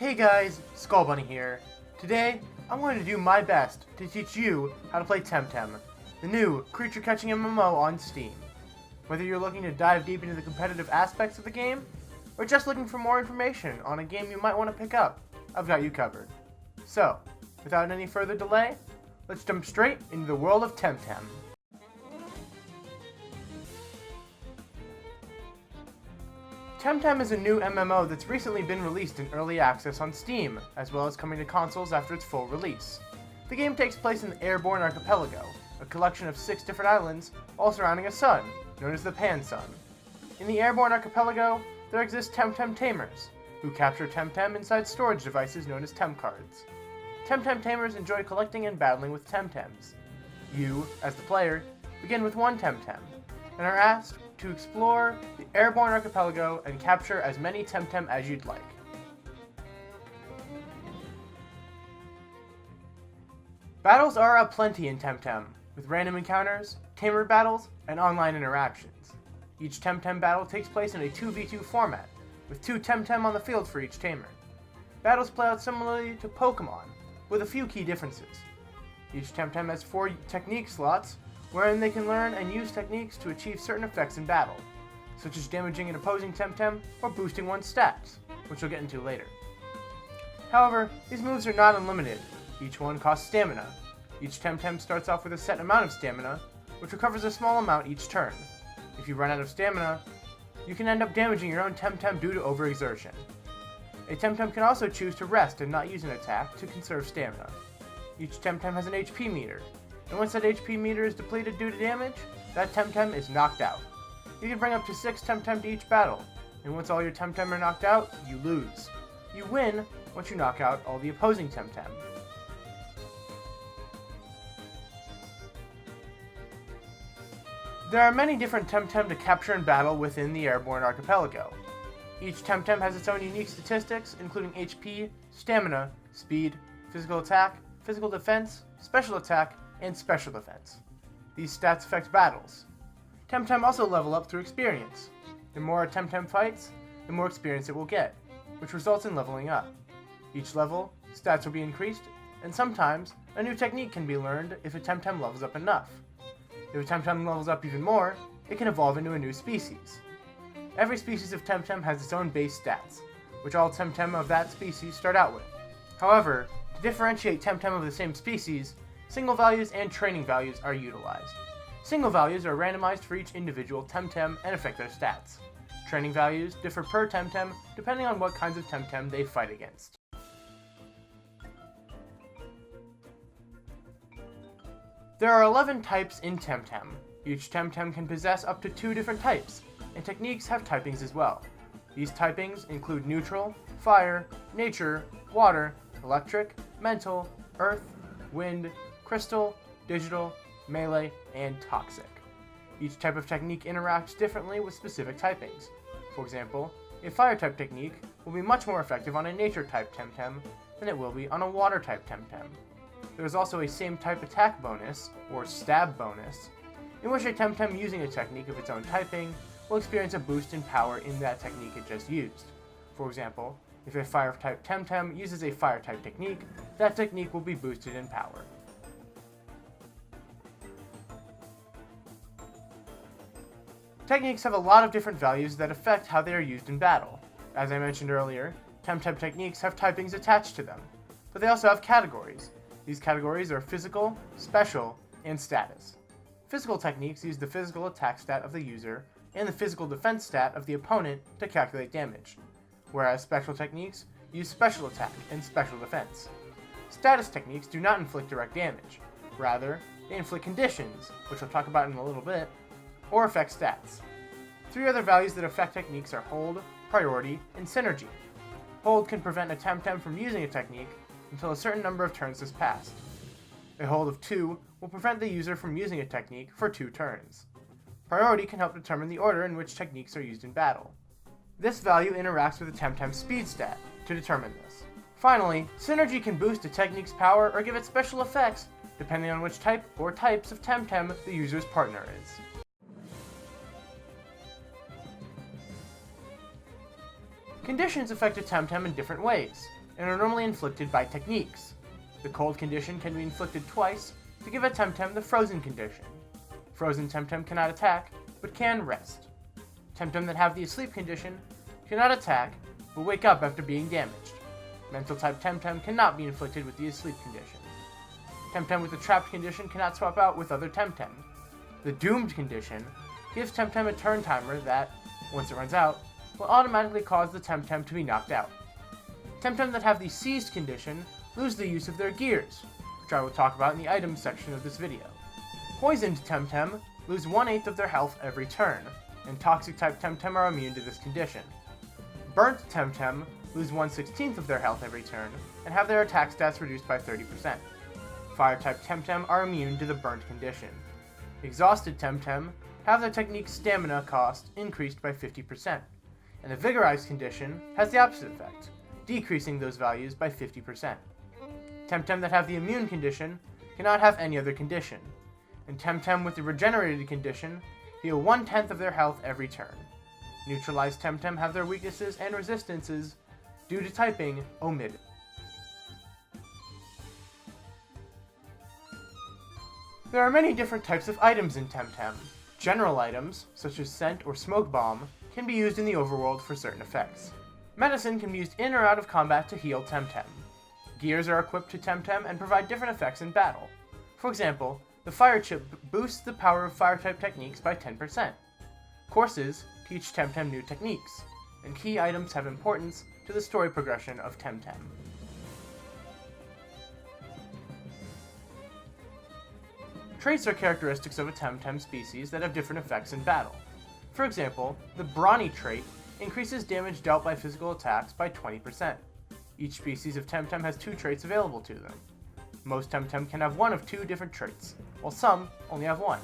Hey guys, Skull Bunny here. Today, I'm going to do my best to teach you how to play TEMTEM, the new creature-catching MMO on Steam. Whether you're looking to dive deep into the competitive aspects of the game, or just looking for more information on a game you might want to pick up, I've got you covered. So, without any further delay, let's jump straight into the world of TEMTEM. TEMTEM is a new MMO that's recently been released in early access on Steam, as well as coming to consoles after its full release. The game takes place in the Airborne Archipelago, a collection of 6 different islands all surrounding a sun, known as the Pan-Sun. In the Airborne Archipelago, there exist TEMTEM tamers, who capture TEMTEM inside storage devices known as TEM cards. TEMTEM tamers enjoy collecting and battling with TEMTEMs. You, as the player, begin with one TEMTEM, and are asked to explore the Airborne Archipelago and capture as many TEMTEM as you'd like. Battles are aplenty in TEMTEM, with random encounters, tamer battles, and online interactions. Each TEMTEM battle takes place in a 2v2 format, with 2 TEMTEM on the field for each tamer. Battles play out similarly to Pokemon, with a few key differences. Each TEMTEM has 4 technique slots, wherein they can learn and use techniques to achieve certain effects in battle, such as damaging an opposing TEMTEM or boosting one's stats, which we'll get into later. However, these moves are not unlimited. Each one costs stamina. Each TEMTEM starts off with a set amount of stamina, which recovers a small amount each turn. If you run out of stamina, you can end up damaging your own TEMTEM due to overexertion. A TEMTEM can also choose to rest and not use an attack to conserve stamina. Each TEMTEM has an HP meter, and once that HP meter is depleted due to damage, that TEMTEM is knocked out. You can bring up to 6 TEMTEM to each battle, and once all your TEMTEM are knocked out, you lose. You win once you knock out all the opposing TEMTEM. There are many different TEMTEM to capture and battle within the Airborne Archipelago. Each TEMTEM has its own unique statistics, including HP, stamina, speed, physical attack, physical defense, special attack, and special defense. These stats affect battles. TEMTEM also level up through experience. The more a TEMTEM fights, the more experience it will get, which results in leveling up. Each level, stats will be increased, and sometimes a new technique can be learned if a TEMTEM levels up enough. If a TEMTEM levels up even more, it can evolve into a new species. Every species of TEMTEM has its own base stats, which all TEMTEM of that species start out with. However, to differentiate TEMTEM of the same species, single values and training values are utilized. Single values are randomized for each individual TEMTEM and affect their stats. Training values differ per TEMTEM depending on what kinds of TEMTEM they fight against. There are 11 types in TEMTEM. Each TEMTEM can possess up to 2 different types, and techniques have typings as well. These typings include neutral, fire, nature, water, electric, mental, earth, wind, crystal, digital, melee, and toxic. Each type of technique interacts differently with specific typings. For example, a fire-type technique will be much more effective on a nature-type TEMTEM than it will be on a water-type TEMTEM. There is also a same-type attack bonus, or stab bonus, in which a TEMTEM using a technique of its own typing will experience a boost in power in that technique it just used. For example, if a fire-type TEMTEM uses a fire-type technique, that technique will be boosted in power. Techniques have a lot of different values that affect how they are used in battle. As I mentioned earlier, TEMTEM techniques have typings attached to them, but they also have categories. These categories are physical, special, and status. Physical techniques use the physical attack stat of the user and the physical defense stat of the opponent to calculate damage, whereas special techniques use special attack and special defense. Status techniques do not inflict direct damage. Rather, they inflict conditions, which we'll talk about in a little bit, or affect stats. 3 other values that affect techniques are hold, priority, and synergy. Hold can prevent a TEMTEM from using a technique until a certain number of turns has passed. A hold of 2 will prevent the user from using a technique for 2 turns. Priority can help determine the order in which techniques are used in battle. This value interacts with the TEMTEM speed stat to determine this. Finally, synergy can boost a technique's power or give it special effects depending on which type or types of TEMTEM the user's partner is. Conditions affect a TEMTEM in different ways, and are normally inflicted by techniques. The cold condition can be inflicted twice to give a TEMTEM the frozen condition. Frozen TEMTEM cannot attack, but can rest. TEMTEM that have the asleep condition cannot attack, but wake up after being damaged. Mental type TEMTEM cannot be inflicted with the asleep condition. TEMTEM with the trapped condition cannot swap out with other TEMTEM. The doomed condition gives TEMTEM a turn timer that, once it runs out, will automatically cause the TEMTEM to be knocked out. TEMTEM that have the seized condition lose the use of their gears, which I will talk about in the items section of this video. Poisoned TEMTEM lose 1/8 of their health every turn, and toxic type TEMTEM are immune to this condition. Burnt TEMTEM lose 1/16 of their health every turn, and have their attack stats reduced by 30%. Fire type TEMTEM are immune to the burnt condition. Exhausted TEMTEM have their technique's stamina cost increased by 50%, and the Vigorized condition has the opposite effect, decreasing those values by 50%. TEMTEM that have the immune condition cannot have any other condition, and TEMTEM with the regenerated condition heal 1/10 of their health every turn. Neutralized TEMTEM have their weaknesses and resistances due to typing omitted. There are many different types of items in TEMTEM. General items, such as scent or smoke bomb, can be used in the overworld for certain effects. Medicine can be used in or out of combat to heal TEMTEM. Gears are equipped to TEMTEM and provide different effects in battle. For example, the fire chip boosts the power of fire type techniques by 10%. Courses teach TEMTEM new techniques, and key items have importance to the story progression of TEMTEM. Traits are characteristics of a TEMTEM species that have different effects in battle. For example, the Brawny trait increases damage dealt by physical attacks by 20%. Each species of TEMTEM has 2 traits available to them. Most TEMTEM can have one of 2 different traits, while some only have one.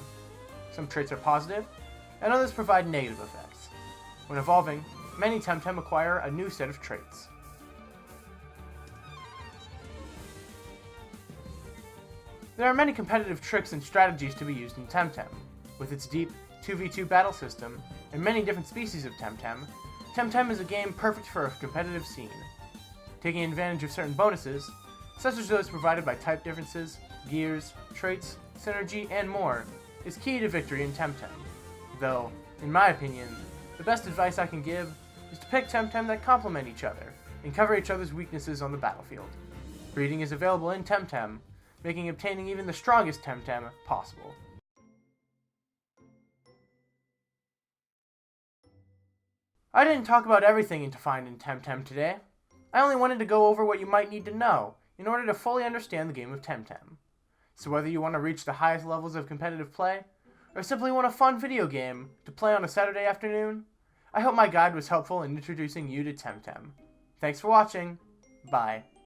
Some traits are positive, and others provide negative effects. When evolving, many TEMTEM acquire a new set of traits. There are many competitive tricks and strategies to be used in TEMTEM. With its deep 2v2 battle system and many different species of TEMTEM, TEMTEM is a game perfect for a competitive scene. Taking advantage of certain bonuses, such as those provided by type differences, gears, traits, synergy, and more, is key to victory in TEMTEM. Though, in my opinion, the best advice I can give is to pick TEMTEM that complement each other and cover each other's weaknesses on the battlefield. Breeding is available in TEMTEM, making obtaining even the strongest TEMTEM possible. I didn't talk about everything to find in TEMTEM today. I only wanted to go over what you might need to know in order to fully understand the game of TEMTEM. So whether you want to reach the highest levels of competitive play, or simply want a fun video game to play on a Saturday afternoon, I hope my guide was helpful in introducing you to TEMTEM. Thanks for watching. Bye.